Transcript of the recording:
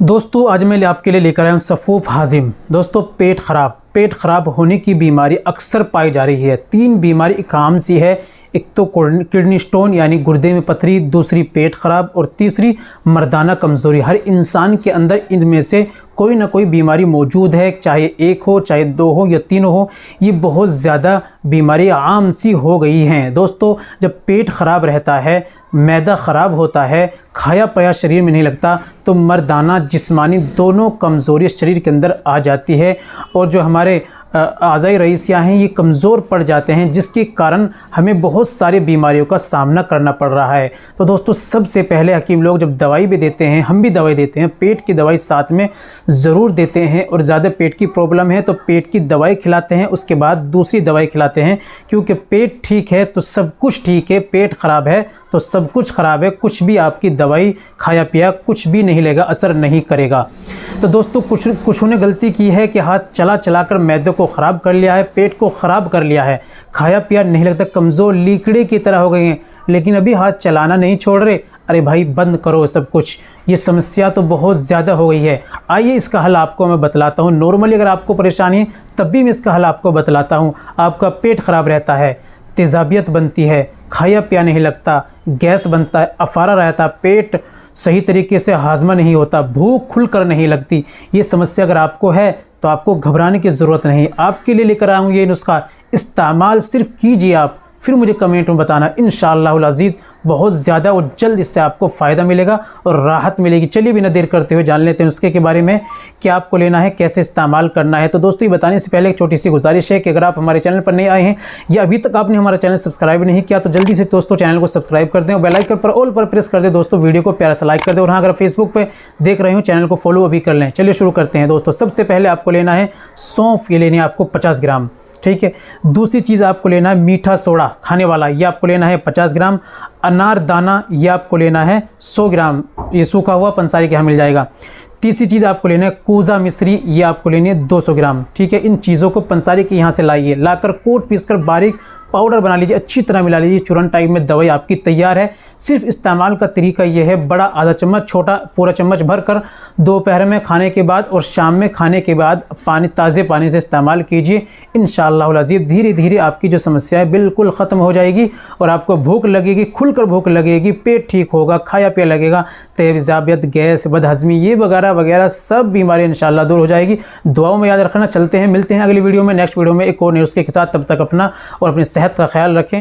दोस्तों आज मैं आपके लिए लेकर आया हूँ सफ़ूफ हाजिम। दोस्तों पेट खराब होने की बीमारी अक्सर पाई जा रही है। 3 बीमारी एक आम सी है। एक तो किडनी स्टोन यानी गुर्दे में पथरी, दूसरी पेट खराब और तीसरी मर्दाना कमज़ोरी। हर इंसान के अंदर इनमें से कोई ना कोई बीमारी मौजूद है, चाहे 1 हो, चाहे 2 हो या 3 हो। ये बहुत ज़्यादा बीमारी आम सी हो गई हैं। दोस्तों जब पेट ख़राब रहता है, मैदा ख़राब होता है, खाया पाया शरीर में नहीं लगता, तो मर्दाना जिस्मानी दोनों कमज़ोरी शरीर के अंदर आ जाती है और जो हमारे आज़ाई रईसियाँ हैं ये कमज़ोर पड़ जाते हैं, जिसके कारण हमें बहुत सारी बीमारियों का सामना करना पड़ रहा है। तो दोस्तों सबसे पहले हकीम लोग जब दवाई भी देते हैं, हम भी दवाई देते हैं, पेट की दवाई साथ में ज़रूर देते हैं। और ज़्यादा पेट की प्रॉब्लम है तो पेट की दवाई खिलाते हैं, उसके बाद दूसरी दवाई खिलाते हैं, क्योंकि पेट ठीक है तो सब कुछ ठीक है, पेट ख़राब है तो सब कुछ ख़राब है। कुछ भी आपकी दवाई खाया पिया कुछ भी नहीं लेगा, असर नहीं करेगा। तो दोस्तों कुछ ने गलती की है कि हाथ चला चला कर मैदे को ख़राब कर लिया है, पेट को ख़राब कर लिया है, खाया पिया नहीं लगता, कमज़ोर लीकड़े की तरह हो गए हैं, लेकिन अभी हाथ चलाना नहीं छोड़ रहे। अरे भाई बंद करो सब कुछ, ये समस्या तो बहुत ज़्यादा हो गई है। आइए इसका हल आपको मैं बतलाता हूँ। नॉर्मली अगर आपको परेशानी है तब भी मैं इसका हल आपको बतलाता हूँ। आपका पेट ख़राब रहता है, तेज़ाबियत बनती है, खाया पिया नहीं लगता, गैस बनता है, अफारा रहता है, पेट सही तरीके से हाजमा नहीं होता, भूख खुलकर नहीं लगती, ये समस्या अगर आपको है तो आपको घबराने की ज़रूरत नहीं। आपके लिए लेकर आया हूँ ये नुस्खा, इस्तेमाल सिर्फ कीजिए आप, फिर मुझे कमेंट में बताना। इंशाअल्लाह अज़ीज़ बहुत ज़्यादा और जल्द इससे आपको फ़ायदा मिलेगा और राहत मिलेगी। चलिए बिना देर करते हुए जान लेते हैं नुस्खे के बारे में, क्या आपको लेना है, कैसे इस्तेमाल करना है। तो दोस्तों ये बताने से पहले एक छोटी सी गुजारिश है कि अगर आप हमारे चैनल पर नए आए हैं या अभी तक आपने हमारा चैनल सब्सक्राइब नहीं किया तो जल्दी से दोस्तों चैनल को सब्सक्राइब कर दें और बेल आइकन पर ऑल पर प्रेस कर दें। दोस्तों वीडियो को प्यारा सा लाइक कर दें और हाँ अगर फेसबुक पर देख रहे हो चैनल को फॉलो अभी कर लें। चलिए शुरू करते हैं दोस्तों। सबसे पहले आपको लेना है सौंफ, ये लेनी है आपको 50 ग्राम, ठीक है। दूसरी चीज़ आपको लेना है मीठा सोडा खाने वाला, ये आपको लेना है 50 ग्राम। अनार दाना ये आपको लेना है 100 ग्राम, ये सूखा हुआ पंसारी के यहाँ मिल जाएगा। तीसरी चीज़ आपको लेना है कूजा मिश्री, ये आपको लेनी है 200 ग्राम, ठीक है। इन चीज़ों को पंसारी के यहाँ से लाइए, लाकर कोट पीसकर बारीक पाउडर बना लीजिए, अच्छी तरह मिला लीजिए। चूरन टाइप में दवाई आपकी तैयार है। सिर्फ इस्तेमाल का तरीका यह है, बड़ा आधा चम्मच, छोटा पूरा चम्मच भरकर दोपहर में खाने के बाद और शाम में खाने के बाद ताज़े पानी से इस्तेमाल कीजिए। इंशाअल्लाह अज़ीज़ धीरे धीरे आपकी जो समस्या है बिल्कुल ख़त्म हो जाएगी और आपको भूख लगेगी, खुलकर भूख लगेगी, पेट ठीक होगा, खाया पिया लगेगा, तेज़ाबियत, गैस, बदहज़मी ये वगैरह वगैरह सब बीमारी इंशाअल्लाह दूर हो जाएगी। दुआओं में याद रखना। चलते हैं, मिलते हैं अगली वीडियो में, नेक्स्ट वीडियो में एक और नुस्खे के साथ। तब तक अपना और अपनी सेहत का ख्याल रखें।